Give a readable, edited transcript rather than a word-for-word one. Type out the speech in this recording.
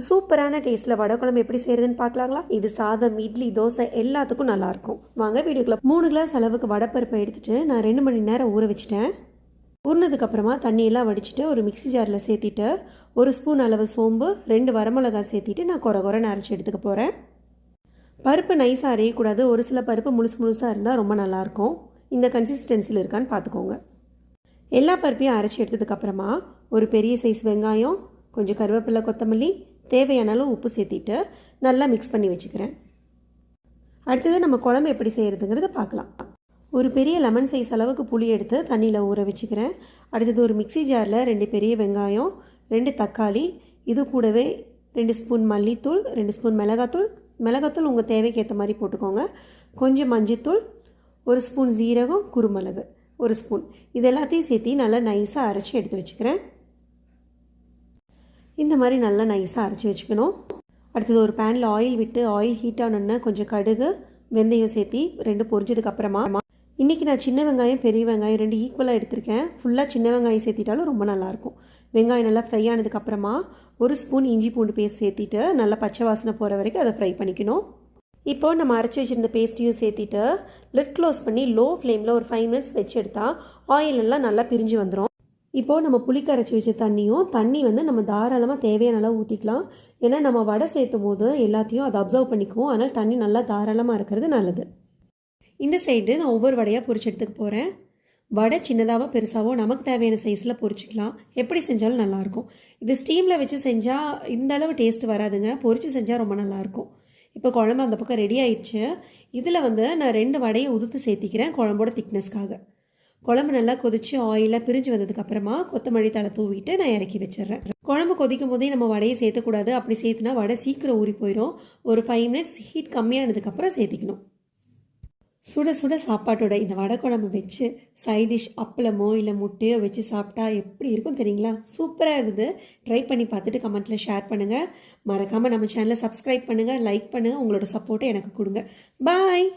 சூப்பரான டேஸ்ட்டில் வடை குழம்பு எப்படி செய்கிறதுன்னு பார்க்கலாங்களா? இது சாதம், இட்லி, தோசை எல்லாத்துக்கும் நல்லாயிருக்கும். வாங்க வீடியோக்குள்ள. 3 கிளாஸ் அளவுக்கு வடைப்பருப்பை எடுத்துகிட்டு நான் 2 மணி நேரம் ஊற வச்சுட்டேன். ஊறினதுக்கப்புறமா தண்ணியெல்லாம் வடிச்சிட்டு ஒரு மிக்ஸி ஜாரில் சேர்த்திட்டு 1 ஸ்பூன் அளவு சோம்பு, 2 வரமிளகாய் சேர்த்திட்டு நான் குறை அரைச்சி எடுத்துக்க போகிறேன். பருப்பு நைஸாக அரையக்கூடாது. ஒரு சில பருப்பு முழுசாக இருந்தால் ரொம்ப நல்லாயிருக்கும். இந்த கன்சிஸ்டன்சியில் இருக்கான்னு பார்த்துக்கோங்க. எல்லா பருப்பையும் அரைச்சி எடுத்ததுக்கப்புறமா ஒரு பெரிய சைஸ் வெங்காயம், கொஞ்சம் கருவேப்பிலை, கொத்தமல்லி, தேவையான அளவு உப்பு சேர்த்திட்டு நல்லா மிக்ஸ் பண்ணி வச்சுக்கிறேன். அடுத்தது நம்ம குழம்பு எப்படி செய்கிறதுங்கிறத பார்க்கலாம். ஒரு பெரிய லெமன் சைஸ் அளவுக்கு புளி எடுத்து தண்ணியில் ஊற வச்சுக்கிறேன். அடுத்தது ஒரு மிக்ஸி ஜாரில் 2 பெரிய வெங்காயம், 2 தக்காளி, இது கூடவே 2 ஸ்பூன் மல்லித்தூள், 2 ஸ்பூன் மிளகாத்தூள் உங்கள் தேவைக்கு ஏற்ற மாதிரி போட்டுக்கோங்க. கொஞ்சம் மஞ்சத்தூள், 1 ஸ்பூன் ஜீரகம், குருமிளகு 1 ஸ்பூன், இது எல்லாத்தையும் சேர்த்து நல்லா நைஸாக அரைச்சி எடுத்து வச்சுக்கிறேன். இந்த மாதிரி நல்லா நைஸாக அரைச்சி வச்சுக்கணும். அடுத்தது ஒரு பேனில் ஆயில் விட்டு ஆயில் ஹீட் ஆனோன்னா கொஞ்சம் கடுகு, வெந்தயம் சேர்த்தி 2 பொரிஞ்சதுக்கப்புறமா இன்றைக்கி நான் சின்ன வெங்காயம், பெரிய வெங்காயம் 2 ஈக்குவலாக எடுத்திருக்கேன். ஃபுல்லாக சின்ன வெங்காயம் சேர்த்திட்டாலும் ரொம்ப நல்லாயிருக்கும். வெங்காயம் நல்லா ஃப்ரை ஆனதுக்கப்புறமா 1 ஸ்பூன் இஞ்சி பூண்டு பேஸ்ட் சேர்த்திட்டு நல்லா பச்சை வாசனை போகிற வரைக்கும் அதை ஃப்ரை பண்ணிக்கணும். இப்போது நம்ம அரைச்சி வச்சுருந்த பேஸ்ட்டையும் சேர்த்திட்டு லிட் க்ளோஸ் பண்ணி லோ ஃப்ளேமில் ஒரு 5 மினிட்ஸ் வச்சு எடுத்தால் ஆயில் எல்லாம் நல்லா பிரிஞ்சு வந்துடும். இப்போது நம்ம புளி கரைச்சி வச்ச தண்ணி நம்ம தாராளமாக தேவையான அளவு ஊற்றிக்கலாம். ஏன்னா நம்ம வடை சேர்த்தும் போது எல்லாத்தையும் அதை அப்சர்வ் பண்ணிக்குவோம். அதனால் தண்ணி நல்லா தாராளமாக இருக்கிறது நல்லது. இந்த சைடு நான் ஒவ்வொரு வடையாக பொரிச்சு எடுத்துக்க போகிறேன். வடை சின்னதாகவோ பெருசாகவோ நமக்கு தேவையான சைஸில் பொரிச்சிக்கலாம். எப்படி செஞ்சாலும் நல்லாயிருக்கும். இது ஸ்டீமில் வச்சு செஞ்சால் இந்த அளவு டேஸ்ட் வராதுங்க. பொரிச்சு செஞ்சால் ரொம்ப நல்லாயிருக்கும். இப்போ குழம்பு அந்த பக்கம் ரெடி ஆயிடுச்சு. இதில் நான் 2 வடையை உதுத்து சேர்த்திக்கிறேன் குழம்போட திக்னஸ்க்காக. குழம்பு நல்லா கொதித்து ஆயிலாக பிரிஞ்சு வந்ததுக்கப்புறமா கொத்தமல்லி தழை தூவிட்டு நான் இறக்கி வச்சிடுறேன். குழம்பு கொதிக்கும் போதே நம்ம வடையை சேர்த்தக்கூடாது. அப்படி சேர்த்துனா வடை சீக்கிரம் ஊறி போயிடும். ஒரு 5 மினிட்ஸ் ஹீட் கம்மியானதுக்கப்புறம் சேர்த்திக்கணும். சுட சுட சாப்பாட்டோட இந்த வடை குழம்பு வச்சு சைட் டிஷ் அப்பளமோ இல்லை முட்டையோ வச்சு சாப்பிட்டா எப்படி இருக்கும் தெரியுங்களா? சூப்பராக இருக்குது. ட்ரை பண்ணி பார்த்துட்டு கமெண்ட்டில் ஷேர் பண்ணுங்கள். மறக்காமல் நம்ம சேனலை சப்ஸ்கிரைப் பண்ணுங்கள், லைக் பண்ணுங்கள். உங்களோட சப்போர்ட்டை எனக்கு கொடுங்க. பாய்.